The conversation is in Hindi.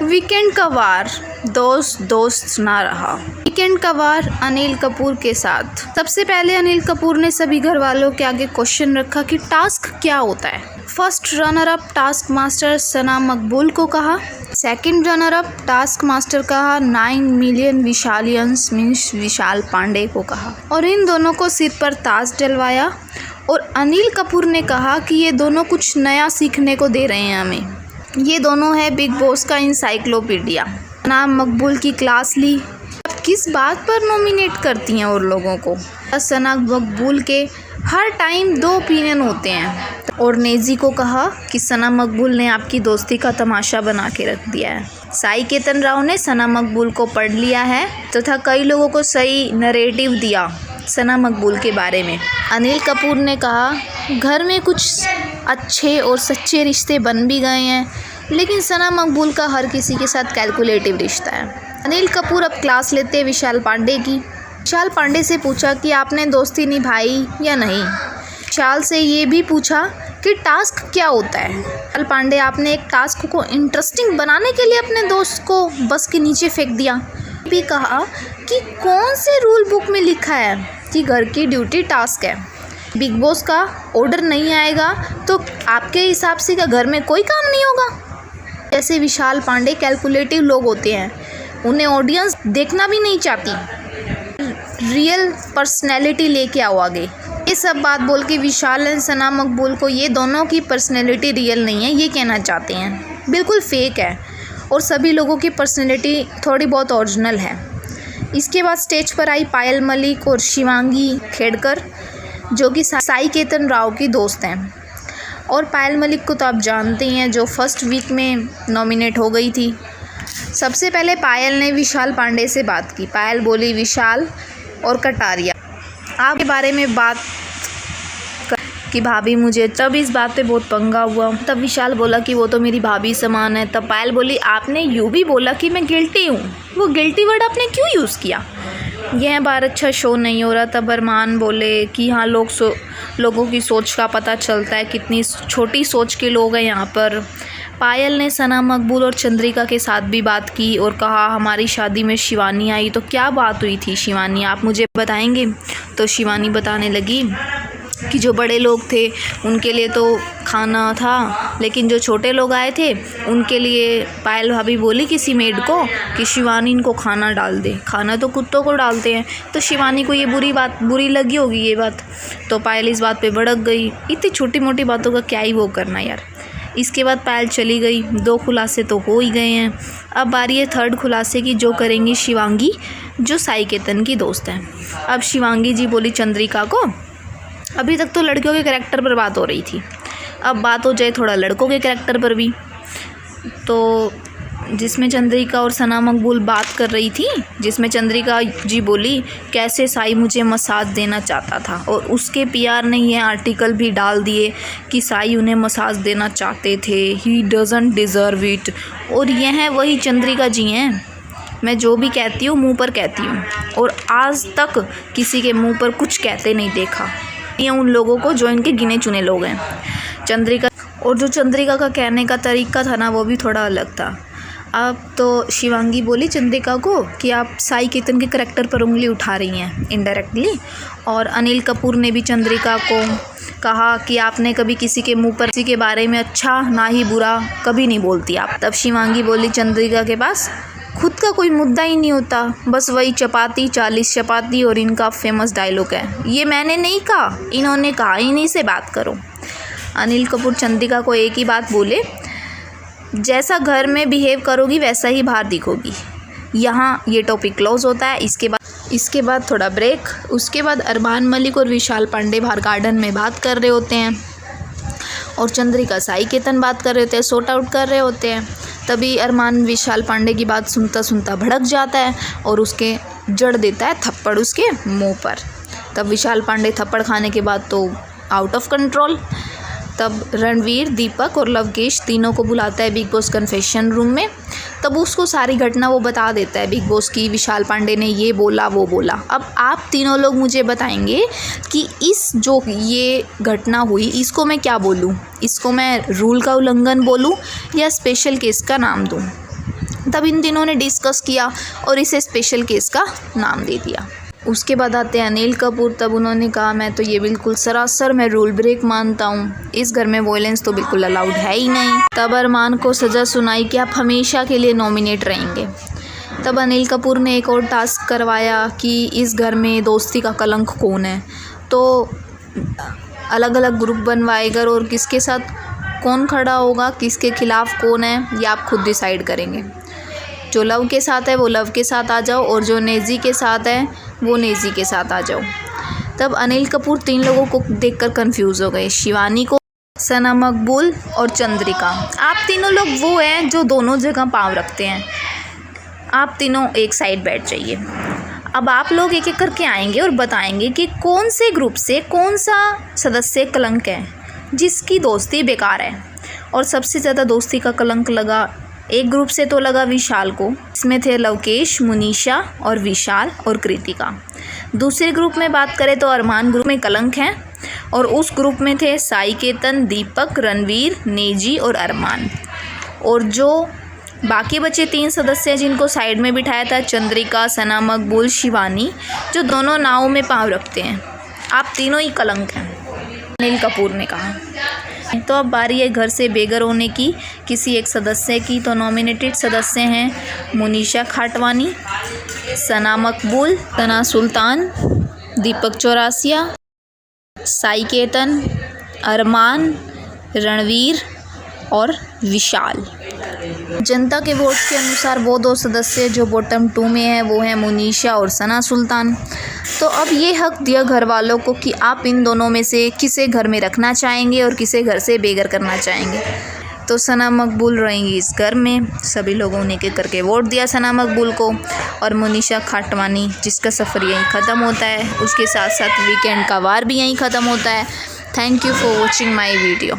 वीकेंड का वार, दोस्त ना रहा। वीकेंड का वार अनिल कपूर के साथ। सबसे पहले अनिल कपूर ने सभी घर वालों के आगे क्वेश्चन रखा कि टास्क क्या होता है। First runner up task master Sana Maqbool को कहा, second runner up task master कहा 9 मिलियन विशालियंस मीन्स विशाल पांडे को कहा, और इन दोनों को सिर पर ताज डलवाया। और अनिल कपूर ने कहा कि ये दोनों कुछ नया सीखने को दे रहे हैं हमें। ये दोनों है बिग बॉस का इंसाइक्लोपीडिया। सना मकबूल की क्लास ली। अब किस बात पर नॉमिनेट करती हैं और लोगों को। सना मकबूल के हर टाइम 2 ओपिनियन होते हैं। और नेजी को कहा कि सना मकबूल ने आपकी दोस्ती का तमाशा बना के रख दिया है। साई केतन राव ने सना मकबूल को पढ़ लिया है तथा कई लोगों को सही नरेटिव दिया सना मकबूल के बारे में। अनिल कपूर ने कहा घर में कुछ अच्छे और सच्चे रिश्ते बन भी गए हैं, लेकिन सना मकबूल का हर किसी के साथ कैलकुलेटिव रिश्ता है। अनिल कपूर अब क्लास लेते विशाल पांडे की। विशाल पांडे से पूछा कि आपने दोस्ती निभाई या नहीं। विशाल से ये भी पूछा कि टास्क क्या होता है। विशाल पांडे, आपने एक टास्क को इंटरेस्टिंग बनाने के लिए अपने दोस्त को बस के नीचे फेंक दिया। भी कहा कि कौन से रूल बुक में लिखा है कि घर की ड्यूटी टास्क है। बिग बॉस का ऑर्डर नहीं आएगा तो आपके हिसाब से क्या घर में कोई काम नहीं होगा। जैसे विशाल पांडे कैलकुलेटिव लोग होते हैं, उन्हें ऑडियंस देखना भी नहीं चाहती। रियल पर्सनैलिटी लेके आओ आगे। ये सब बात बोल के विशाल एंड सना मकबूल को ये दोनों की पर्सनैलिटी रियल नहीं है ये कहना चाहते हैं, बिल्कुल फेक है। और सभी लोगों की पर्सनैलिटी थोड़ी बहुत ओरिजिनल है। इसके बाद स्टेज पर आई पायल मलिक और शिवांगी खेड़कर, जो कि साई केतन राव की दोस्त हैं। और पायल मलिक को तो आप जानते ही हैं, जो फर्स्ट वीक में नॉमिनेट हो गई थी। सबसे पहले पायल ने विशाल पांडे से बात की। पायल बोली, विशाल और कटारिया आपके बारे में बात कि भाभी मुझे, तब इस बात पे बहुत पंगा हुआ। तब विशाल बोला कि वो तो मेरी भाभी समान है। तब पायल बोली, आपने यूँ भी बोला कि मैं गिल्टी हूँ। वो गिल्टी वर्ड आपने क्यों यूज़ किया। यह बार अच्छा शो नहीं हो रहा। तब अरमान बोले कि हाँ लोगों की सोच का पता चलता है, कितनी छोटी सोच के लोग हैं यहाँ पर। पायल ने सना मकबूल और चंद्रिका के साथ भी बात की और कहा हमारी शादी में शिवानी आई तो क्या बात हुई थी शिवानी, आप मुझे बताएंगे। तो शिवानी बताने लगी कि जो बड़े लोग थे उनके लिए तो खाना था, लेकिन जो छोटे लोग आए थे उनके लिए पायल भाभी बोली किसी मेड को कि शिवानी इनको खाना डाल दे। खाना तो कुत्तों को डालते हैं। तो शिवानी को ये बुरी लगी होगी ये बात। तो पायल इस बात पे भड़क गई। इतनी छोटी मोटी बातों का क्या ही वो करना यार। इसके बाद पायल चली गई। 2 खुलासे तो हो ही गए हैं। अब बारी है 3rd खुलासे की, जो करेंगी शिवांगी, जो साई केतन की दोस्त हैं। अब शिवांगी जी बोली चंद्रिका को, अभी तक तो लड़कियों के करैक्टर पर बात हो रही थी, अब बात हो जाए थोड़ा लड़कों के करैक्टर पर भी। तो जिसमें चंद्रिका और सना मकबूल बात कर रही थी, जिसमें चंद्रिका जी बोली कैसे साई मुझे मसाज देना चाहता था, और उसके पीआर ने ये आर्टिकल भी डाल दिए कि साई उन्हें मसाज देना चाहते थे, ही डजंट डिज़र्व इट। और यह वही चंद्रिका जी हैं। मैं जो भी कहती हूँ मुंह पर कहती हूँ, और आज तक किसी के मुंह पर कुछ कहते नहीं देखा। ये उन लोगों को जो इनके गिने चुने लोग हैं। चंद्रिका, और जो चंद्रिका का कहने का तरीका था ना, वो भी थोड़ा अलग था। अब तो शिवांगी बोली चंद्रिका को कि आप साई केतन के करैक्टर पर उंगली उठा रही हैं इनडायरेक्टली। और अनिल कपूर ने भी चंद्रिका को कहा कि आपने कभी किसी के मुंह पर किसी के बारे में अच्छा ना ही बुरा कभी नहीं बोलती आप। तब शिवांगी बोली चंद्रिका के पास खुद का कोई मुद्दा ही नहीं होता, बस वही चपाती 40 चपाती, और इनका फेमस डायलॉग है ये मैंने नहीं कहा, इन्होंने कहा, इन्हीं से बात करो। अनिल कपूर चंद्रिका को एक ही बात बोले, जैसा घर में बिहेव करोगी वैसा ही बाहर दिखोगी। यहाँ ये टॉपिक क्लोज होता है। इसके बाद थोड़ा ब्रेक। उसके बाद अरमान मलिक और विशाल पांडे बाहर गार्डन में बात कर रहे होते हैं, और चंद्रिका साई केतन बात कर रहे होते हैं, सॉर्ट आउट कर रहे होते हैं। तभी अरमान विशाल पांडे की बात सुनता सुनता भड़क जाता है और उसके जड़ देता है थप्पड़ उसके मुंह पर। तब विशाल पांडे थप्पड़ खाने के बाद तो आउट ऑफ कंट्रोल। तब रणवीर, दीपक और लवकेश तीनों को बुलाता है बिग बॉस कन्फेशन रूम में। तब उसको सारी घटना वो बता देता है बिग बॉस की, विशाल पांडे ने ये बोला वो बोला। अब आप तीनों लोग मुझे बताएंगे कि इस जो ये घटना हुई इसको मैं क्या बोलूँ, इसको मैं रूल का उल्लंघन बोलूँ या स्पेशल केस का नाम दूँ। तब इन तीनों ने डिस्कस किया और इसे स्पेशल केस का नाम दे दिया। उसके बाद आते हैं अनिल कपूर। तब उन्होंने कहा मैं तो ये बिल्कुल सरासर मैं रूल ब्रेक मानता हूँ, इस घर में वॉयलेंस तो बिल्कुल अलाउड है ही नहीं। तब अरमान को सज़ा सुनाई कि आप हमेशा के लिए नॉमिनेट रहेंगे। तब अनिल कपूर ने एक और टास्क करवाया कि इस घर में दोस्ती का कलंक कौन है, तो अलग अलग ग्रुप बनवाएगा और किसके साथ कौन खड़ा होगा, किसके खिलाफ़ कौन है, ये आप खुद डिसाइड करेंगे। जो लव के साथ है वो लव के साथ आ जाओ और जो नेजी के साथ है वो नेजी के साथ आ जाओ। तब अनिल कपूर 3 लोगों को देखकर कंफ्यूज हो गए, शिवानी को, सना मकबूल और चंद्रिका। आप तीनों लोग वो हैं जो दोनों जगह पाँव रखते हैं, आप तीनों एक साइड बैठ जाइए। अब आप लोग एक एक करके आएंगे और बताएंगे कि कौन से ग्रुप से कौन सा सदस्य कलंक है जिसकी दोस्ती बेकार है। और सबसे ज़्यादा दोस्ती का कलंक लगा एक ग्रुप से, तो लगा विशाल को। इसमें थे लवकेश, मुनीशा और विशाल और कृतिका। दूसरे ग्रुप में बात करें तो अरमान ग्रुप में कलंक है और उस ग्रुप में थे साई केतन, दीपक, रणवीर, नेजी और अरमान। और जो बाकी बचे 3 सदस्य जिनको साइड में बिठाया था, चंद्रिका, सना मकबूल, शिवानी, जो दोनों नाव में पाँव रखते हैं, आप तीनों ही कलंक हैं, अनिल कपूर ने कहा। तो अब बारी है घर से बेघर होने की किसी एक सदस्य की। तो नॉमिनेटेड सदस्य हैं मुनीशा खाटवानी, सना मकबूल, सना सुल्तान, दीपक चौरासिया, साई केतन, अरमान, रणवीर और विशाल। जनता के वोट के अनुसार वो 2 सदस्य जो बॉटम 2 में हैं वो हैं मुनीशा और सना सुल्तान। तो अब ये हक दिया घर वालों को कि आप इन दोनों में से किसे घर में रखना चाहेंगे और किसे घर से बेघर करना चाहेंगे। तो सना मकबूल रहेंगी इस घर में। सभी लोगों ने एक करके वोट दिया सना मकबूल को। और मुनीशा खाटवानी जिसका सफ़र यहीं ख़त्म होता है, उसके साथ साथ वीकेंड का वार भी यहीं ख़त्म होता है। Thank you for watching my video.